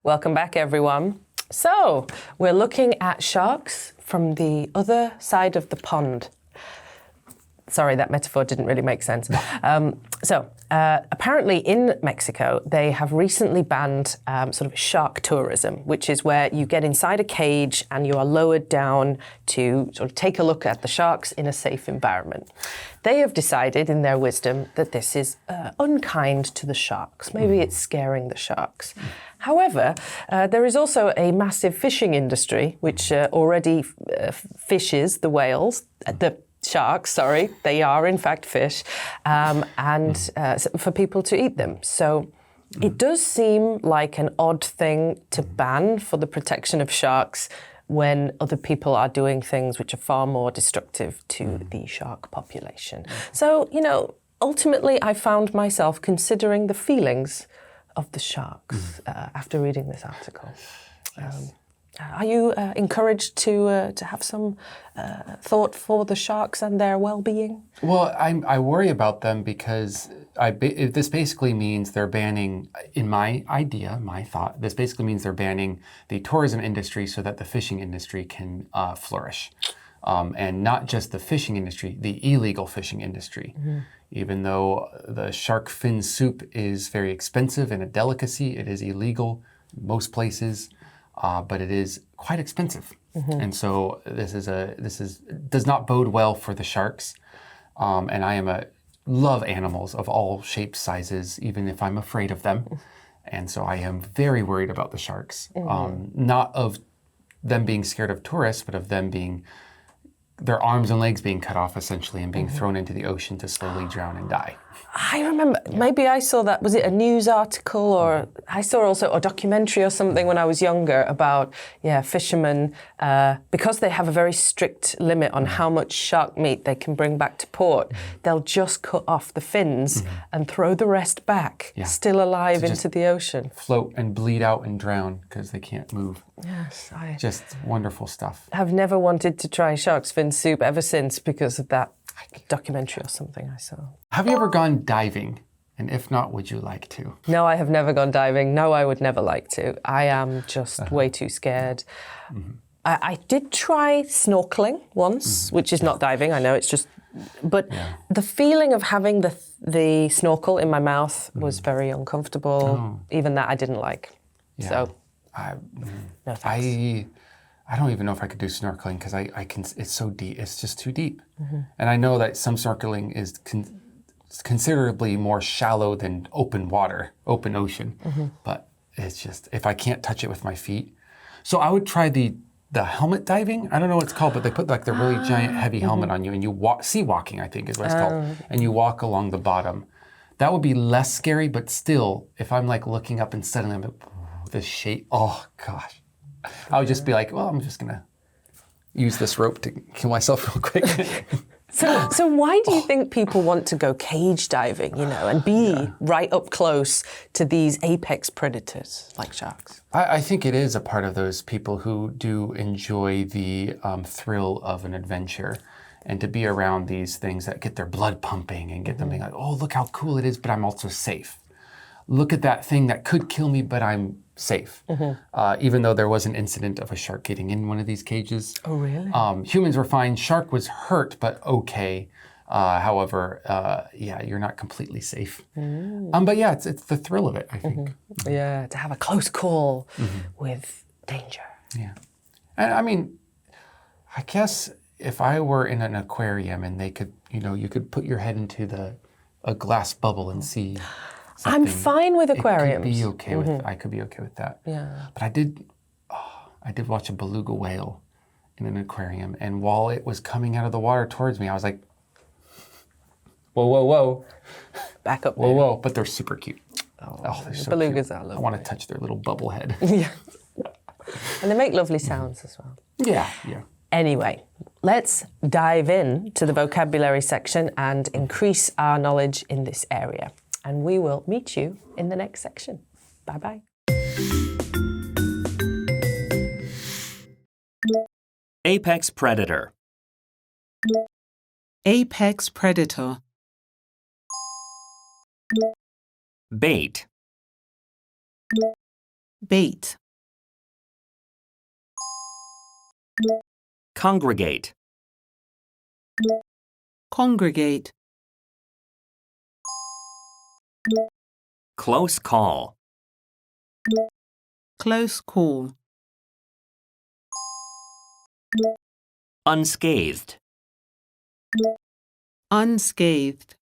Welcome back, everyone. So, we're looking at sharks from the other side of the pond. Sorry, that metaphor didn't really make sense. Apparently in Mexico, they have recently banned sort of shark tourism, which is where you get inside a cage and you are lowered down to sort of take a look at the sharks in a safe environment. They have decided, in their wisdom, that this is unkind to the sharks. Maybe it's scaring the sharks. However, there is also a massive fishing industry which already fishes the whales, sharks, sorry, they are in fact fish, for people to eat them. So it does seem like an odd thing to ban for the protection of sharks when other people are doing things which are far more destructive to the shark population. So, ultimately I found myself considering the feelings of the sharks after reading this article. Are you encouraged to have some thought for the sharks and their well-being? Well, I worry about them because this basically means they're banning, in my thought, this basically means they're banning the tourism industry so that the fishing industry can flourish. And not just the fishing industry, the illegal fishing industry. Even though the shark fin soup is very expensive and a delicacy, it is illegal in most places. But it is quite expensive, and so this does not bode well for the sharks. And I love animals of all shapes, sizes, even if I'm afraid of them. And so I am very worried about the sharks, not of them being scared of tourists, but of them their arms and legs being cut off essentially and being thrown into the ocean to slowly drown and die. I remember, maybe I saw that, was it a news article or I saw also a documentary or something when I was younger about, fishermen, because they have a very strict limit on how much shark meat they can bring back to port, they'll just cut off the fins and throw the rest back, still alive, into the ocean. Float and bleed out and drown because they can't move. Yes, just wonderful stuff. I've never wanted to try shark's fin soup ever since because of that documentary or something I saw. Have you ever gone diving? And if not, would you like to? No, I have never gone diving. No, I would never like to. I am just way too scared. I did try snorkeling once, which is not diving, I know, it's just... But the feeling of having the snorkel in my mouth was very uncomfortable. Even that I didn't like. So, no thanks. I don't even know if I could do snorkeling because it's so deep. It's just too deep. And I know that some snorkeling is considerably more shallow than open ocean. But it's just, if I can't touch it with my feet. So I would try the helmet diving. I don't know what it's called, but they put like the really giant heavy helmet on you and you walk, sea walking I think is what it's called. And you walk along the bottom. That would be less scary, but still, if I'm like looking up and suddenly I'm like, this shape, oh gosh. I would just be like, well, I'm just going to use this rope to kill myself real quick. So why do you think people want to go cage diving, and be right up close to these apex predators like sharks? I think it is a part of those people who do enjoy the thrill of an adventure and to be around these things that get their blood pumping and get them being like, oh, look how cool it is, but I'm also safe. Look at that thing that could kill me, but I'm safe. Even though there was an incident of a shark getting in one of these cages. Oh, really? Humans were fine. Shark was hurt, but okay. However, you're not completely safe. But yeah, it's the thrill of it, I think. Yeah, to have a close call with danger. Yeah. And I mean, I guess if I were in an aquarium and they could, you could put your head into a glass bubble and see something. I'm fine with aquariums. I could be okay with that. Yeah. But I did watch a beluga whale in an aquarium, and while it was coming out of the water towards me, I was like, whoa, whoa, whoa. Back up. Whoa, whoa. But they're super cute. Oh, they're so belugas cute. are lovely. I want to touch their little bubble head. Yeah. And they make lovely sounds as well. Yeah. Anyway, let's dive in to the vocabulary section and increase our knowledge in this area. And we will meet you in the next section. Bye-bye. Apex predator. Apex predator. Bait. bait, congregate, congregate, close call, close call, unscathed, unscathed,